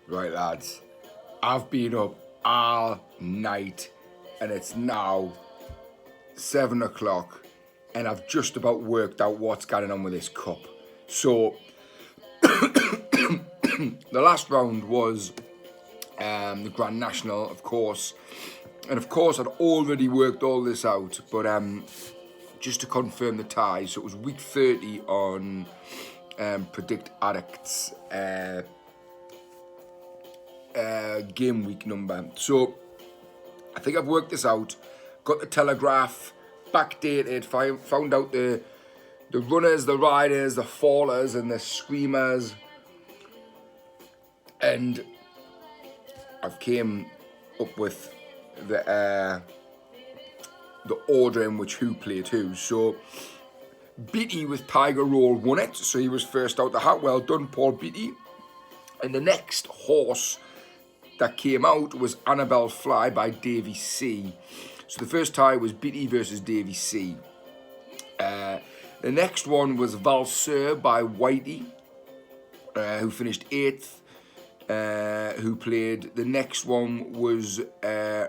Right, lads, I've been up all night and it's now 7 o'clock and I've just about worked out what's going on with this cup. So, the last round was the Grand National, of course. And of course, I'd already worked all this out, but just to confirm the tie, so it was week 30 on Predict Addicts game week number. So I think I've worked this out, got the Telegraph, backdated, found out the runners, the riders, the fallers and the screamers, and I've came up with the order in which who played who. So Beatty with Tiger Roll won it, so he was first out the hat. Well done, Paul Beatty. And the next horse that came out was Annabelle Fly by Davy C. So the first tie was Beatty versus Davy C. The next one was Valseur by Whitey, who finished 8th. Who played. The next one was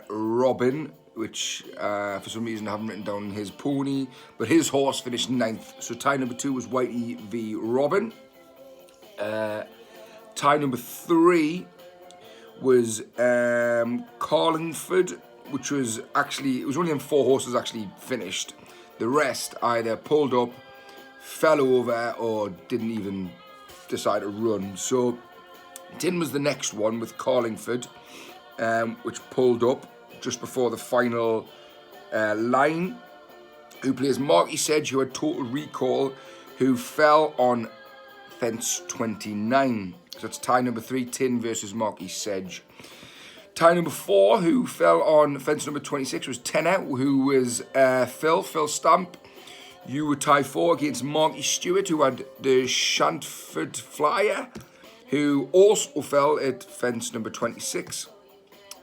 Robin, which for some reason I haven't written down his pony, but his horse finished 9th. So tie number 2 was Whitey v Robin. Tie number 3 was Carlingford, which was actually, it was only them 4 horses actually finished. The rest either pulled up, fell over, or didn't even decide to run. So Tin was the next one with Carlingford, which pulled up just before the final line, who plays Marky Sedge, who had total recall, who fell on fence 29. So that's tie number 3, Tin versus Marky Sedge. Tie number 4, who fell on fence number 26, was Tenner, who was Phil Stamp. You were tie 4 against Marky Stewart, who had the Shantford Flyer, who also fell at fence number 26.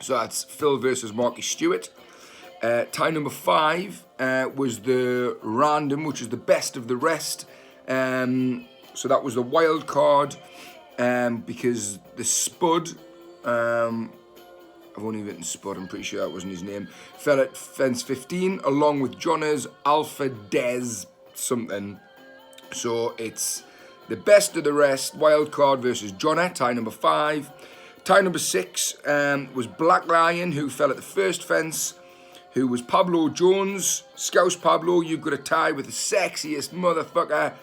So that's Phil versus Marky Stewart. Tie number 5 was the Random, which is the best of the rest. So that was the wild card, because the Spud, I've only written Spud, I'm pretty sure that wasn't his name, fell at fence 15, along with Johnner's Alpha Des something. So it's the best of the rest, wild card versus Johnner, tie number 5. Tie number 6 was Black Lion, who fell at the first fence, who was Pablo Jones. Scouse Pablo, you've got a tie with the sexiest motherfucker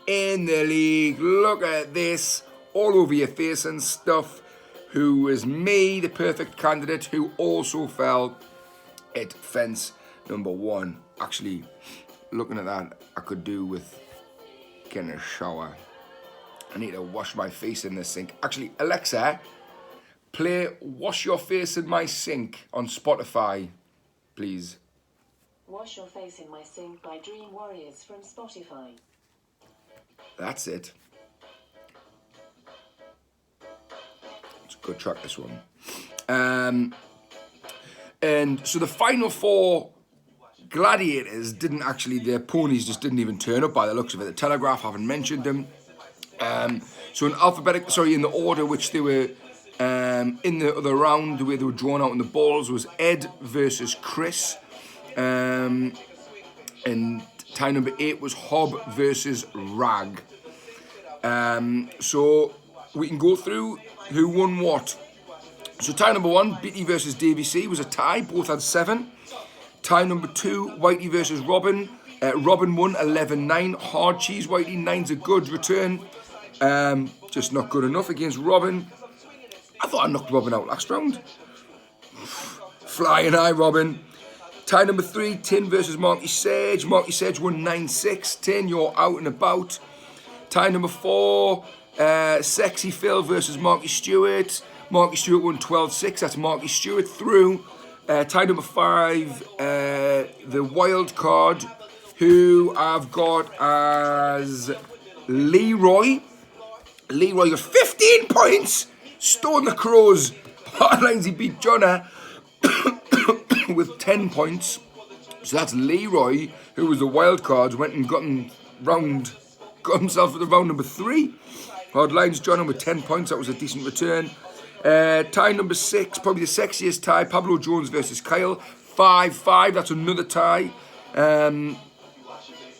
in the league. Look at this, all over your face and stuff. Who was me, the perfect candidate, who also fell at fence number 1. Actually, looking at that, I could do with getting a shower. I need to wash my face in the sink. Actually, Alexa, play Wash Your Face in My Sink on Spotify, please. Wash Your Face in My Sink by Dream Warriors from Spotify. That's it. It's a good track, this one. And so the final 4 gladiators didn't actually, their ponies just didn't even turn up by the looks of it. The Telegraph haven't mentioned them. So in the order which they were in the other round, the way they were drawn out in the balls was Ed versus Chris. And tie number 8 was Hob versus Rag. So we can go through who won what. So tie number 1, Beatty versus Davy C, was a tie. Both had 7. Tie number 2, Whitey versus Robin. Robin won 11-9. Hard cheese, Whitey. 9's a good return. Just not good enough against Robin. I thought I knocked Robin out last round. Flying high, Robin. Tie number 3, Tin versus Marky Sedge. Marky Sedge won 9-6. Tin, you're out and about. Tie number 4, Sexy Phil versus Marky Stewart. Marky Stewart won 12-6. That's Marky Stewart through. Tie number 5, the wild card, who I've got as Leroy. Leroy got 15 points. Stone the Crows. Hardlines, he beat Johnner with 10 points. So that's Leroy, who was the wild card, went and got himself for the round number 3. Hard Lines John with 10 points. That was a decent return. Tie number 6, probably the sexiest tie. Pablo Jones versus Kyle. 5-5. That's another tie.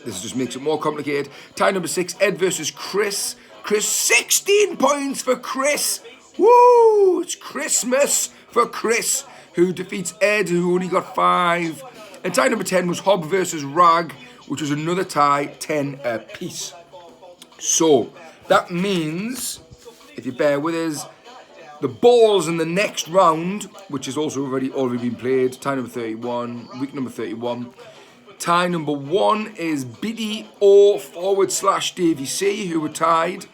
This just makes it more complicated. Tie number 6, Ed versus Chris. Chris, 16 points for Chris. Woo! It's Christmas for Chris, who defeats Ed, who only got 5. And tie number 10 was Hob versus Rag, which was another tie, 10 apiece. So, that means, if you bear with us, the balls in the next round, which is also already been played, tie number 31, week number 31. Tie number 1 is Biddy O / Davy C, who were tied.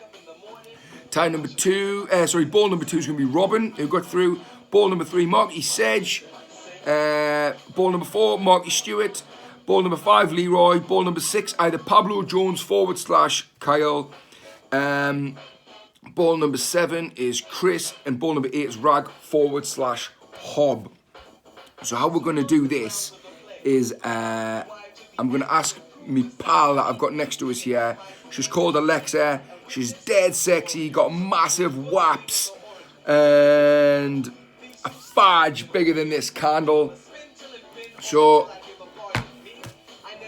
Tie number 2, ball number 2 is going to be Robin, who got through. Ball number 3, Marky Sedge. Ball number 4, Marky Stewart. Ball number 5, Leroy. Ball number 6, either Pablo Jones / Kyle. Ball number 7 is Chris. And ball number 8 is Rag / Hob. So how we're going to do this is I'm going to ask me pal that I've got next to us here. She's called Alexa. She's dead sexy, got massive waps, and a fudge bigger than this candle. So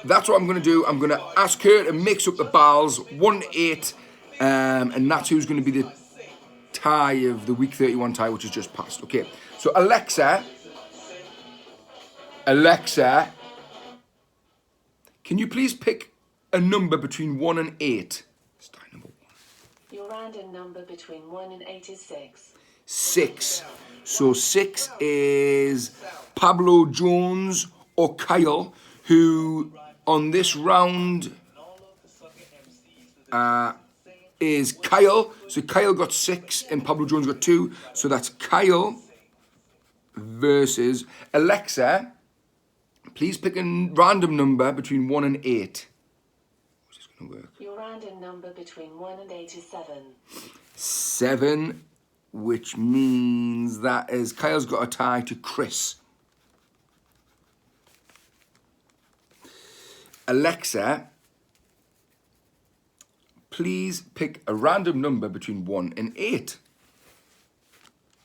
that's what I'm going to do. I'm going to ask her to mix up the balls 1 to 8, and that's who's going to be the tie of the week 31 tie, which is just passed. Okay, so Alexa, can you please pick a number between 1 and 8? It's tie number 1. Your random number between 1 and 8 is 6. 6. So 6 is Pablo Jones or Kyle, who on this round is Kyle. So Kyle got 6 and Pablo Jones got 2. So that's Kyle versus Alexa. Please pick a random number between 1 and 8. How's this going to work? Your random number between 1 and 8 is 7. 7, which means that is Kyle's got a tie to Chris. Alexa, please pick a random number between 1 and 8.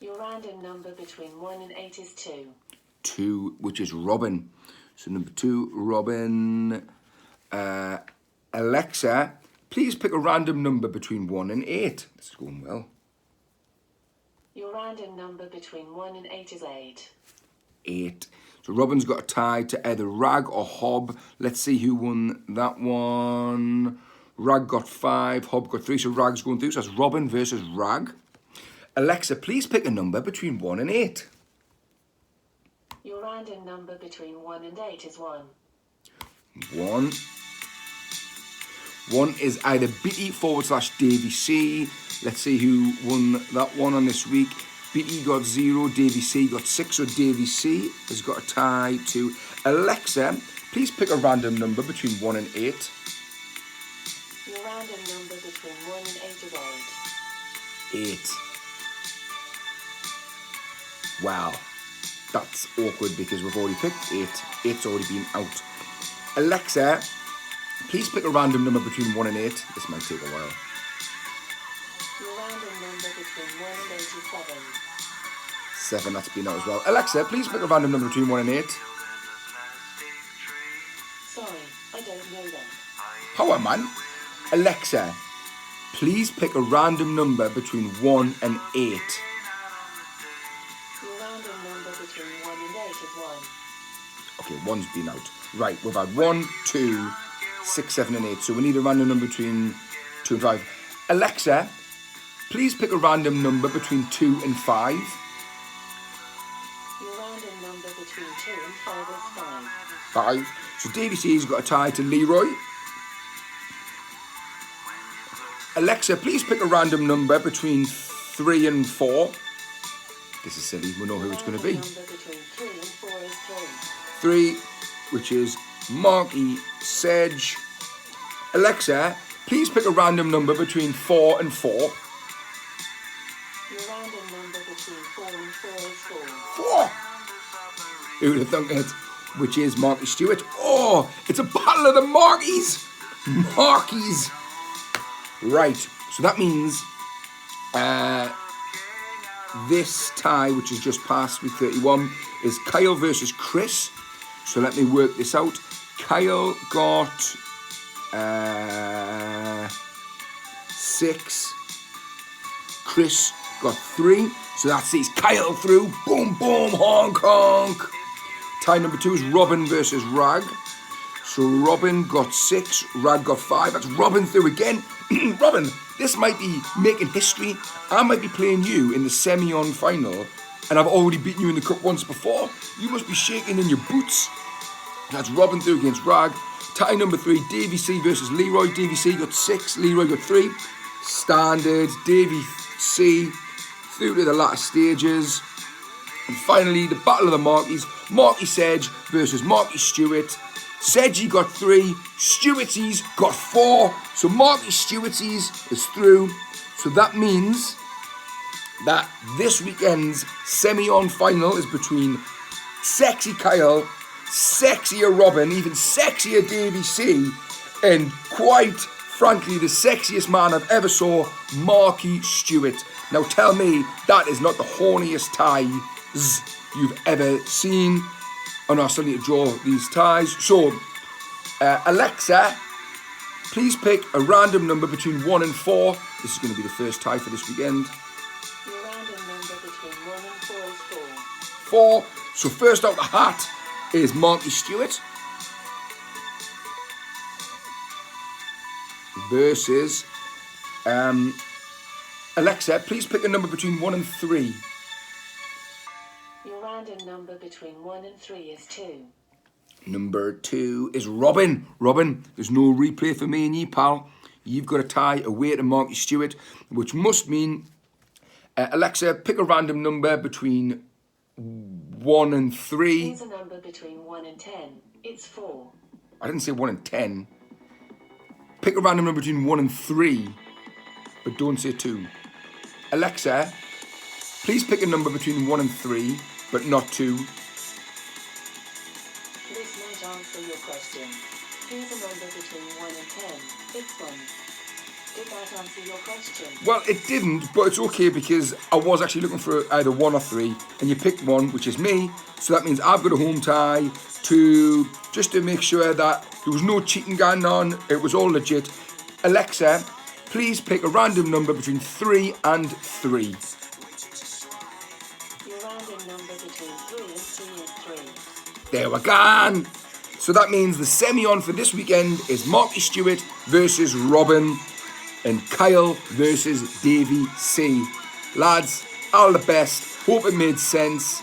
Your random number between 1 and 8 is 2. 2, which is Robin. So number 2, Robin. Alexa, please pick a random number between 1 and 8. This is going well. Your random number between 1 and 8 is 8. 8. So Robin's got a tie to either Rag or Hob. Let's see who won that one. Rag got 5, Hob got 3, so Rag's going through. So that's Robin versus Rag. Alexa, please pick a number between 1 and 8. Your random number between 1 and 8 is 1. 1. 1 is either Bitty / Davy C. Let's see who won that one on this week. Bitty got 0, Davy C got 6, so Davy C has got a tie to Alexa. Please pick a random number between 1 and 8. Your random number between 1 and 8 is 8. 8. Wow. That's awkward because we've already picked 8. 8's already been out. Alexa, please pick a random number between 1 and 8. This might take a while. Your random number between 1 and 8 is 7. 7, that's been out as well. Alexa, please pick a random number between 1 and 8. Sorry, I don't know them. How am I? Alexa, please pick a random number between 1 and 8. Your random number between 1 and 8 is 1. Okay, 1's been out. Right, we've had 1, 2, 6, 7, and 8. So we need a random number between 2 and 5. Alexa, please pick a random number between 2 and 5. Your random number between 2 and 5 is 5. 5. So Davy C's got a tie to Leroy. Alexa, please pick a random number between 3 and 4. This is silly, we know who it's going to be. Number between 3 and 4 is 3, which is Marky Sedge. Alexa, please pick a random number between 4 and 4. Your random number between 4 and 4 is 4! 4. Who would have thunk it? Which is Marky Stewart. Oh, it's a battle of the Markies! Markies! Right, so that means This tie, which has just passed with 31, is Kyle versus Chris. So let me work this out. Kyle got 6. Chris got 3. So that sees Kyle through. Boom, boom, honk, honk. Tie number 2 is Robin versus Rag. So Robin got 6, Rag got 5. That's Robin through again. Robin, this might be making history. I might be playing you in the semi-on final, and I've already beaten you in the cup once before. You must be shaking in your boots. That's Robin through against Rag. Tie number 3, Davey C versus Leroy. Davey C got 6, Leroy got 3. Standard, Davey C through to the latter stages. And finally, the Battle of the Markies. Marky Sedge versus Marky Stewart. Sedgey got 3, Stewarties got 4. So Marky Stewarties is through. So that means that this weekend's semi-on final is between Sexy Kyle, Sexier Robin, even Sexier Davey C, and quite frankly the sexiest man I've ever saw, Marky Stewart. Now tell me that is not the horniest ties you've ever seen. Oh no, I still need to draw these ties. So, Alexa, please pick a random number between 1 and 4. This is going to be the first tie for this weekend. Your random number between 1 and 4 is 4. 4. So first out the hat is Marky Stewart versus Alexa, please pick a number between 1 and 3. Your random number between 1 and 3 is 2. Number 2 is Robin. Robin, there's no replay for me and you, pal. You've got a tie away to Marky Stewart, which must mean, Alexa, pick a random number between 1 and 3. Here's a number between 1 and 10. It's 4. I didn't say 1 and 10. Pick a random number between 1 and 3, but don't say 2. Alexa, please pick a number between 1 and 3, but not 2. This might answer your question. Here's a number between 1 and 10. It's 1. Did that answer your question? Well, it didn't, but it's okay because I was actually looking for either 1 or 3, and you picked 1, which is me. So that means I've got a home tie just to make sure that there was no cheating going on. It was all legit. Alexa, please pick a random number between 3 and 3. Your random number between 3 and 2 is 3. There we go. So that means the semi-on for this weekend is Marky Stewart versus Robin and Kyle versus Davey C. Lads, all the best. Hope it made sense.